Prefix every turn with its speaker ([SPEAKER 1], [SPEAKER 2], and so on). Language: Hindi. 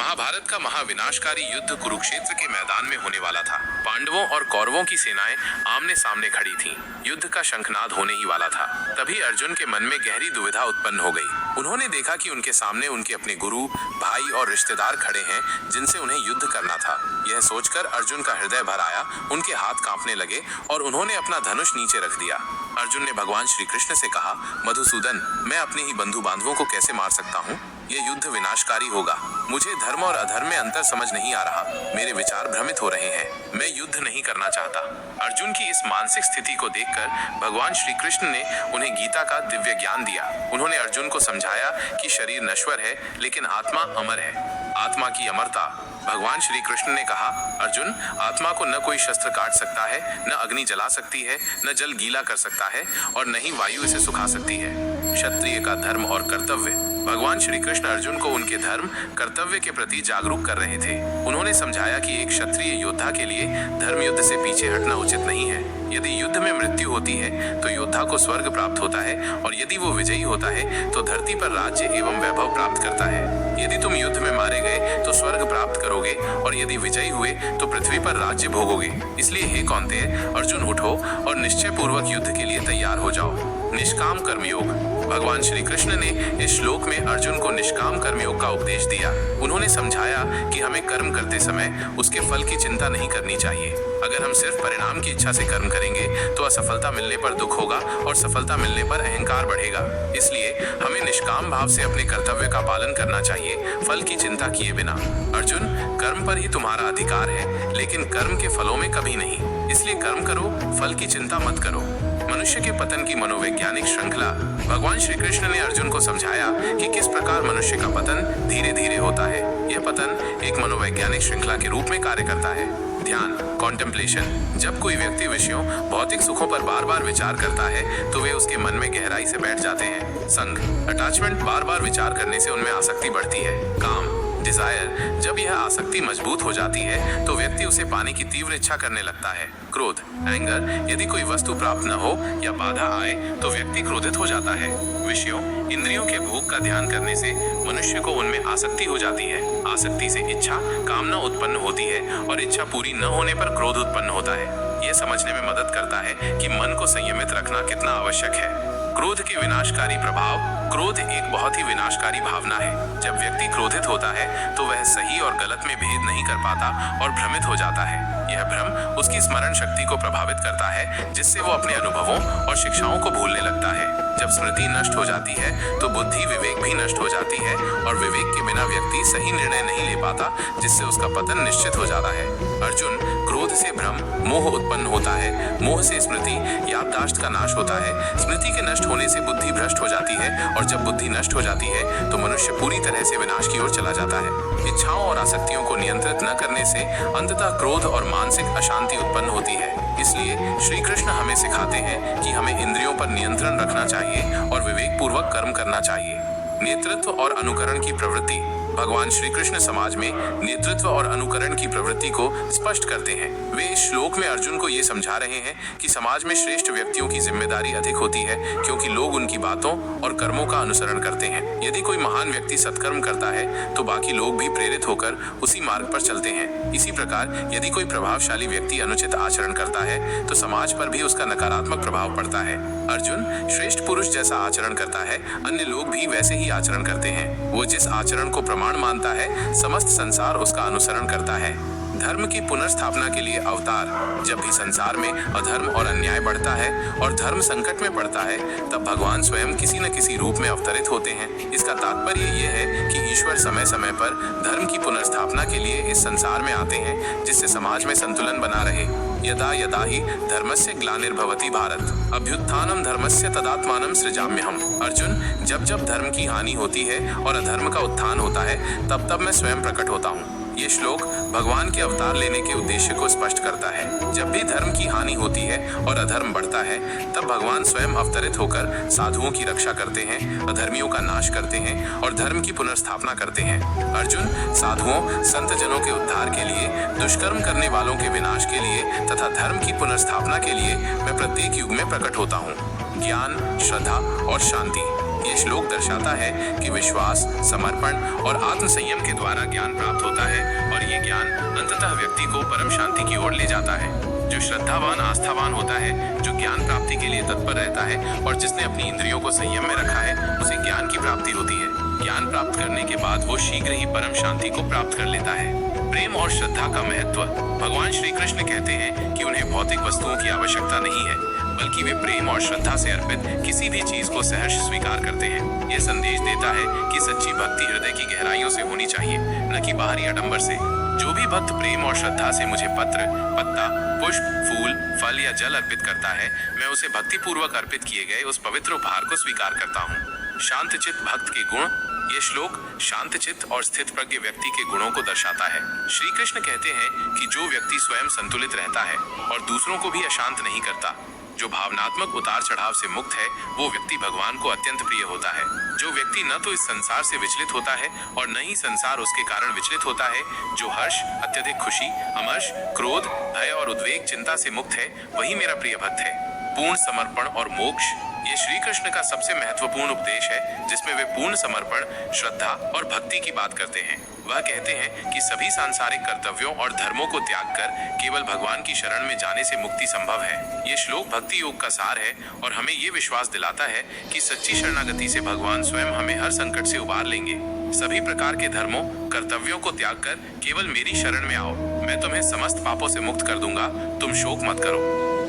[SPEAKER 1] महाभारत का महाविनाशकारी युद्ध कुरुक्षेत्र के मैदान में होने वाला था। पांडवों और कौरवों की सेनाएं आमने सामने खड़ी थीं। युद्ध का शंखनाद होने ही वाला था। तभी अर्जुन के मन में गहरी दुविधा उत्पन्न हो गई। उन्होंने देखा कि उनके सामने उनके अपने गुरु, भाई और रिश्तेदार खड़े हैं जिनसे उन्हें युद्ध करना था। यह सोचकर अर्जुन का हृदय भर आया, उनके हाथ कांपने लगे और उन्होंने अपना धनुष नीचे रख दिया। अर्जुन ने भगवान श्री कृष्ण से कहा, मधुसूदन, मैं अपने ही बंधु बांधवों को कैसे मार सकता हूँ? यह युद्ध विनाशकारी होगा। मुझे धर्म और अधर्म में अंतर समझ नहीं आ रहा। मेरे विचार भ्रमित हो रहे हैं। मैं युद्ध नहीं करना चाहता। अर्जुन की इस मानसिक स्थिति को देखकर भगवान श्री कृष्ण ने उन्हें गीता का दिव्य ज्ञान दिया। उन्होंने अर्जुन को समझाया कि शरीर नश्वर है लेकिन आत्मा अमर है। आत्मा की अमरता। भगवान श्री कृष्ण ने कहा, अर्जुन, आत्मा को न कोई शस्त्र काट सकता है, न अग्नि जला सकती है, न जल गीला कर सकता है और न ही वायु इसे सुखा सकती है। क्षत्रिय का धर्म और कर्तव्य। भगवान श्री कृष्ण अर्जुन को उनके धर्म, कर्तव्य के प्रति जागरूक कर रहे थे। उन्होंने समझाया कि एक क्षत्रिय योद्धा के लिए धर्म युद्ध से पीछे हटना उचित नहीं है। यदि युद्ध में मृत्यु होती है तो योद्धा को स्वर्ग प्राप्त होता है और यदि वो विजयी होता है तो धरती पर राज्य एवं वैभव प्राप्त करता है। यदि तुम युद्ध में मारे गए तो स्वर्ग प्राप्त करोगे और यदि विजयी हुए तो पृथ्वी पर राज्य भोगोगे। इसलिए हे कौन्तेय, अर्जुन उठो और निश्चय पूर्वक युद्ध के लिए तैयार हो जाओ। निष्काम कर्मयोग। भगवान श्री कृष्ण ने इस श्लोक में अर्जुन को निष्काम कर्मयोग का उपदेश दिया। उन्होंने समझाया कि हमें कर्म करते समय उसके फल की चिंता नहीं करनी चाहिए। अगर हम सिर्फ परिणाम की इच्छा से कर्म करेंगे तो असफलता मिलने पर दुख होगा और सफलता मिलने पर अहंकार बढ़ेगा। इसलिए हमें निष्काम भाव से अपने कर्तव्य का पालन करना चाहिए, फल की चिंता किए बिना। अर्जुन, कर्म पर ही तुम्हारा अधिकार है, लेकिन कर्म के फलों में कभी नहीं। इसलिए कर्म करो, फल की चिंता मत करो। मनुष्य के पतन की मनोवैज्ञानिक श्रृंखला। भगवान श्री कृष्ण ने अर्जुन को समझाया कि किस प्रकार मनुष्य का पतन धीरे धीरे होता है। यह पतन एक मनोवैज्ञानिक श्रृंखला के रूप में कार्य करता है। ध्यान, कॉन्टेम्पलेशन। जब कोई व्यक्ति विषयों, भौतिक सुखों पर बार बार विचार करता है तो वे उसके मन में गहराई से बैठ जाते हैं। संग, अटैचमेंट। बार बार विचार करने से उनमें आसक्ति बढ़ती है। काम, डिजायर। जब यह आसक्ति मजबूत हो जाती है तो व्यक्ति उसे पाने की तीव्र इच्छा करने लगता है। क्रोध, एंगर। यदि कोई वस्तु प्राप्त न हो या बाधा आए तो व्यक्ति क्रोधित हो जाता है। विषयों, इंद्रियों के भोग का ध्यान करने से मनुष्य को उनमें आसक्ति हो जाती है। आसक्ति से इच्छा, कामना उत्पन्न होती है और इच्छा पूरी न होने पर क्रोध उत्पन्न होता है। यह समझने में मदद करता है कि मन को संयमित रखना कितना आवश्यक है। क्रोध के विनाशकारी प्रभाव। क्रोध एक बहुत ही विनाशकारी भावना है। जब व्यक्ति क्रोधित होता है तो वह सही और गलत में भेद नहीं कर पाता और भ्रमित हो जाता है। यह भ्रम उसकी स्मरण शक्ति को प्रभावित करता है, जिससे वो अपने अनुभवों और शिक्षाओं को भूलने लगता है। जब स्मृति नष्ट हो जाती है तो बुद्धि, विवेक भी नष्ट हो जाती है और विवेक के बिना व्यक्ति सही निर्णय नहीं ले पाता, जिससे उसका पतन निश्चित हो जाता है। अर्जुन, क्रोध से भ्रम, मोह उत्पन्न होता है। मोह से स्मृति, याददाश्त का नाश होता है। स्मृति के नष्ट होने से बुद्धि भ्रष्ट हो जाती है और जब बुद्धि नष्ट हो जाती है तो मनुष्य पूरी तरह से विनाश की ओर चला जाता है। इच्छाओं और आसक्तियों को नियंत्रित न करने से अंततः क्रोध और मानसिक अशांति उत्पन्न होती है। इसलिए श्री कृष्ण हमें सिखाते हैं कि हमें इंद्रियों पर नियंत्रण रखना चाहिए और विवेक पूर्वक कर्म करना चाहिए। नेतृत्व और अनुकरण की प्रवृत्ति। भगवान श्री कृष्ण समाज में नेतृत्व और अनुकरण की प्रवृत्ति को स्पष्ट करते हैं। वे इस श्लोक में अर्जुन को ये समझा रहे हैं कि समाज में श्रेष्ठ व्यक्तियों की जिम्मेदारी अधिक होती है, क्योंकि लोग उनकी बातों और कर्मों का अनुसरण करते हैं। यदि कोई महान व्यक्ति सत्कर्म करता है तो बाकी लोग भी प्रेरित होकर उसी मार्ग पर चलते हैं। इसी प्रकार यदि कोई प्रभावशाली व्यक्ति अनुचित आचरण करता है तो समाज पर भी उसका नकारात्मक प्रभाव पड़ता है। अर्जुन, श्रेष्ठ पुरुष जैसा आचरण करता है, अन्य लोग भी वैसे ही आचरण करते हैं। वो जिस आचरण को प्रमाण मानता है, समस्त संसार उसका अनुसरण करता है। धर्म की पुनर्स्थापना के लिए अवतार। जब भी संसार में अधर्म और अन्याय बढ़ता है और धर्म संकट में पड़ता है, तब भगवान स्वयं किसी न किसी रूप में अवतरित होते हैं। इसका तात्पर्य यह है कि ईश्वर समय समय पर धर्म की पुनर्स्थापना के लिए इस संसार में आते हैं, जिससे समाज में संतुलन बना रहे। यदा यदा ही धर्मस्य ग्लानिर्भवति भारत, अभ्युत्थानम धर्मस्य तदात्मानं सृजाम्यहम्। अर्जुन, जब जब धर्म की हानि होती है और अधर्म का उत्थान होता है, तब तब मैं स्वयं प्रकट होता हूँ। ये श्लोक भगवान के अवतार लेने के उद्देश्य को स्पष्ट करता है। जब भी धर्म की हानि होती है और अधर्म बढ़ता है, तब भगवान स्वयं अवतरित होकर साधुओं की रक्षा करते हैं, अधर्मियों का नाश करते हैं और धर्म की पुनर्स्थापना करते हैं। अर्जुन, साधुओं, संत जनों के उद्धार के लिए, दुष्कर्म करने वालों के विनाश के लिए तथा धर्म की पुनर्स्थापना के लिए मैं प्रत्येक युग में प्रकट होता हूँ। ज्ञान, श्रद्धा और शांति। ये श्लोक दर्शाता है कि विश्वास, समर्पण और आत्म संयम के द्वारा ज्ञान प्राप्त होता है और ये ज्ञान अंततः व्यक्ति को परम शांति की ओर ले जाता है। जो श्रद्धावान आस्थावान होता है, जो ज्ञान प्राप्ति के लिए तत्पर रहता है और जिसने अपनी इंद्रियों को संयम में रखा है, उसे ज्ञान की प्राप्ति होती है। ज्ञान प्राप्त करने के बाद वो शीघ्र ही परम शांति को प्राप्त कर लेता है। प्रेम और श्रद्धा का महत्व। भगवान श्री कृष्ण कहते हैं कि उन्हें भौतिक वस्तुओं की आवश्यकता नहीं है, बल्कि वे प्रेम और श्रद्धा से अर्पित किसी भी चीज को सहर्ष स्वीकार करते हैं। यह संदेश देता है कि सच्ची भक्ति हृदय की गहराइयों से होनी चाहिए, न कि बाहरी आडंबर से। जो भी भक्त प्रेम और श्रद्धा से मुझे पत्र, पत्ता, पुष्प, फूल, फल या जल अर्पित करता है, मैं उसे भक्ति पूर्वक अर्पित किए गए उस पवित्र उपहार को स्वीकार करता हूँ। शांतचित्त भक्त के गुण। ये श्लोक शांतचित्त और स्थित प्रज्ञ व्यक्ति के गुणों को दर्शाता है। श्री कृष्ण कहते हैं कि जो व्यक्ति स्वयं संतुलित रहता है और दूसरों को भी अशांत नहीं करता, जो भावनात्मक उतार चढ़ाव से मुक्त है, वो व्यक्ति भगवान को अत्यंत प्रिय होता है। जो व्यक्ति न तो इस संसार से विचलित होता है और न ही संसार उसके कारण विचलित होता है, जो हर्ष, अत्यधिक खुशी, अमर्ष, क्रोध, भय और उद्वेग, चिंता से मुक्त है, वही मेरा प्रिय भक्त है। पूर्ण समर्पण और मोक्ष। ये श्री कृष्ण का सबसे महत्वपूर्ण उपदेश है, जिसमें वे पूर्ण समर्पण, श्रद्धा और भक्ति की बात करते हैं। वह कहते हैं कि सभी सांसारिक कर्तव्यों और धर्मों को त्याग कर केवल भगवान की शरण में जाने से मुक्ति संभव है। ये श्लोक भक्ति योग का सार है और हमें ये विश्वास दिलाता है कि सच्ची शरणागति से भगवान स्वयं हमें हर संकट से उबार लेंगे। सभी प्रकार के धर्मों, कर्तव्यों को त्याग कर केवल मेरी शरण में आओ, मैं तुम्हें समस्त पापों से मुक्त कर दूंगा, तुम शोक मत करो।